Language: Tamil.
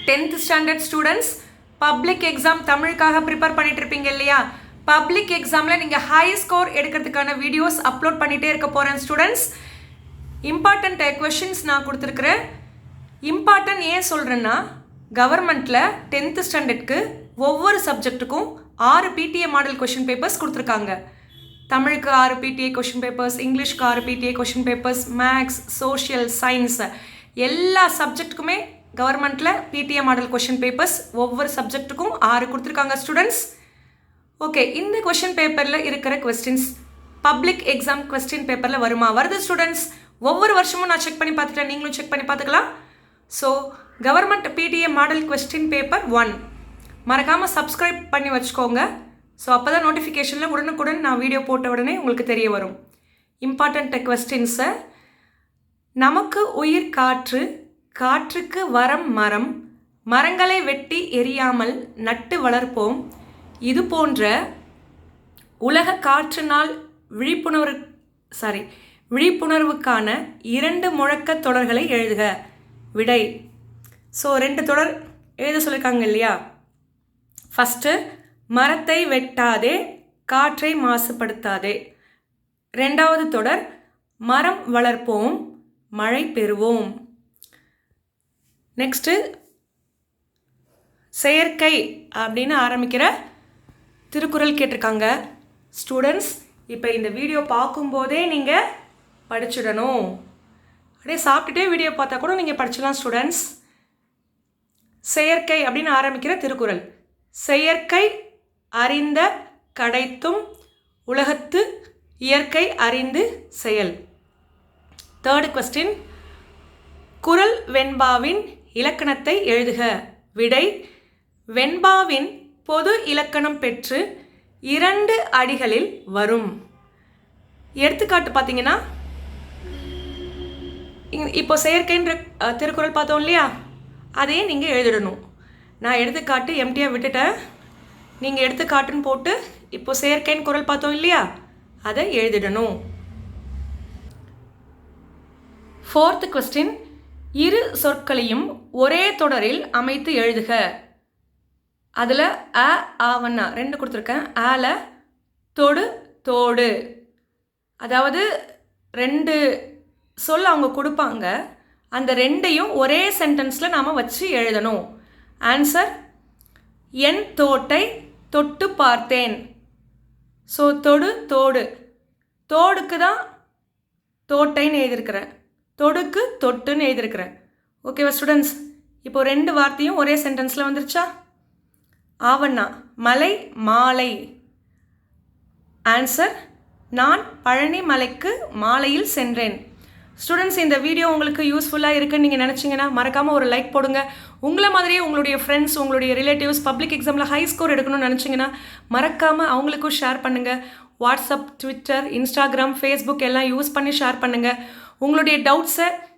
10th standard students public exam தமிழுக்காக ப்ரிப்பேர் பண்ணிட்டு இருப்பீங்க இல்லையா? பப்ளிக் எக்ஸாமில் நீங்கள் ஹை ஸ்கோர் எடுக்கிறதுக்கான வீடியோஸ் அப்லோட் பண்ணிகிட்டே இருக்க போகிறேன் ஸ்டூடெண்ட்ஸ். இம்பார்ட்டண்ட் கொஷின்ஸ் நான் கொடுத்துருக்குறேன். இம்பார்ட்டன்ட் ஏன் சொல்கிறேன்னா, கவர்மெண்ட்டில் 10th ஸ்டாண்டர்டுக்கு ஒவ்வொரு சப்ஜெக்ட்டுக்கும் 6 PTA மாடல் கொஷின் பேப்பர்ஸ் கொடுத்துருக்காங்க. தமிழுக்கு 6 PTA கொஷின் பேப்பர்ஸ், இங்கிலீஷ்க்கு 6 PTA question papers, maths, social, science எல்லா சப்ஜெக்ட்டுக்குமே கவர்மெண்ட்டில் PTA மாடல் கொஷின் பேப்பர்ஸ் ஒவ்வொரு சப்ஜெக்ட்டுக்கும் 6 கொடுத்துருக்காங்க ஸ்டூடெண்ட்ஸ். ஓகே, இந்த கொஷின் பேப்பரில் இருக்கிற கொஸ்டின்ஸ் பப்ளிக் எக்ஸாம் கொஸ்டின் பேப்பரில் வருது ஸ்டூடெண்ட்ஸ். ஒவ்வொரு வருஷமும் நான் செக் பண்ணி பார்த்துட்டேன், நீங்களும் செக் பண்ணி பார்த்துக்கலாம். So government PTA model question paper 1 மறக்காமல் சப்ஸ்கிரைப் பண்ணி வச்சுக்கோங்க. ஸோ அப்போ தான் நோட்டிஃபிகேஷனில் உடனுக்குடன் நான் வீடியோ போட்ட உடனே உங்களுக்கு தெரிய வரும். இம்பார்ட்டண்ட் கொஸ்டின்ஸை: நமக்கு உயிர் காற்று, காற்றுக்கு வரம் மரம், மரங்களை வெட்டி எரியாமல் நட்டு வளர்ப்போம், இது போன்ற உலக காற்று நாள் விழிப்புணர்வுக்கான 2 முழக்க தொடர்களை எழுதுக. விடை. ஸோ 2 தொடர் எழுத சொல்லியிருக்காங்க இல்லையா? ஃபஸ்ட்டு, மரத்தை வெட்டாதே, காற்றை மாசுபடுத்தாதே. 2வது தொடர், மரம் வளர்ப்போம், மழை பெறுவோம். நெக்ஸ்ட்டு, செயற்கை அப்படின்னு ஆரம்பிக்கிற திருக்குறள் கேட்டிருக்காங்க. ஸ்டூடெண்ட்ஸ், இப்போ இந்த வீடியோ பார்க்கும்போதே நீங்கள் படிச்சிடணும். அப்படியே சாப்பிட்டுட்டே வீடியோ பார்த்தா கூட நீங்கள் படிச்சிடலாம் ஸ்டூடெண்ட்ஸ். செயற்கை அப்படின்னு ஆரம்பிக்கிற திருக்குறள்: செயற்கை அறிந்த கடைத்தும் உலகத்து இயற்கை அறிந்து செயல். 3rd கொஸ்டின், குறள் வெண்பாவின் இலக்கணத்தை எழுதுக. விடை. வெண்பாவின் பொது இலக்கணம் பெற்று 2 அடிகளில் வரும். எடுத்துக்காட்டு பார்த்தீங்கன்னா, இப்போ செயற்கைன்ற திருக்குறள் பார்த்தோம் இல்லையா? அதையே நீங்கள் எழுதிடணும். நான் எடுத்துக்காட்டு எம்டியாக விட்டுட்டேன், நீங்கள் எடுத்துக்காட்டுன்னு போட்டு இப்போ செயற்கைன்னு குறள் பார்த்தோம் இல்லையா, அதை எழுதிடணும். 4th கொஸ்டின், இரு சொற்களையும் ஒரே தொடரில் அமைத்து எழுதுக. அதில் அ ஆவண்ணா 2 கொடுத்துருக்கேன். ஆல தொடு தோடு, அதாவது 2 சொல் அவங்க கொடுப்பாங்க, அந்த 2ஐயும் ஒரே சென்டென்ஸில் நாம் வச்சு எழுதணும். ஆன்சர்: என் தோட்டை தொட்டு பார்த்தேன். ஸோ தொடு தோடு, தோடுக்கு தான் தோட்டைன்னு எழுதியிருக்கிறேன், தொடுக்கு தொட்டுன்னு எழுதியிருக்கிறேன். ஓகேவா ஸ்டூடெண்ட்ஸ்? இப்போ 2 வார்த்தையும் ஒரே சென்டென்ஸில் வந்துருச்சா? ஆவண்ணா மலை மாலை. ஆன்சர்: நான் பழனி மலைக்கு மாலையில் சென்றேன். ஸ்டூடெண்ட்ஸ், இந்த வீடியோ உங்களுக்கு யூஸ்ஃபுல்லாக இருக்குன்னு நீங்கள் நினச்சிங்கன்னா மறக்காமல் ஒரு லைக் போடுங்க. உங்களை மாதிரியே உங்களுடைய ஃப்ரெண்ட்ஸ், உங்களுடைய ரிலேட்டிவ்ஸ் பப்ளிக் எக்ஸாமில் ஹை ஸ்கோர் எடுக்கணும்னு நினச்சிங்கன்னா மறக்காமல் அவங்களுக்கும் ஷேர் பண்ணுங்கள். வாட்ஸ்அப், ட்விட்டர், இன்ஸ்டாகிராம், ஃபேஸ்புக் எல்லாம் யூஸ் பண்ணி ஷேர் பண்ணுங்கள். உங்களுடைய டவுட்ஸை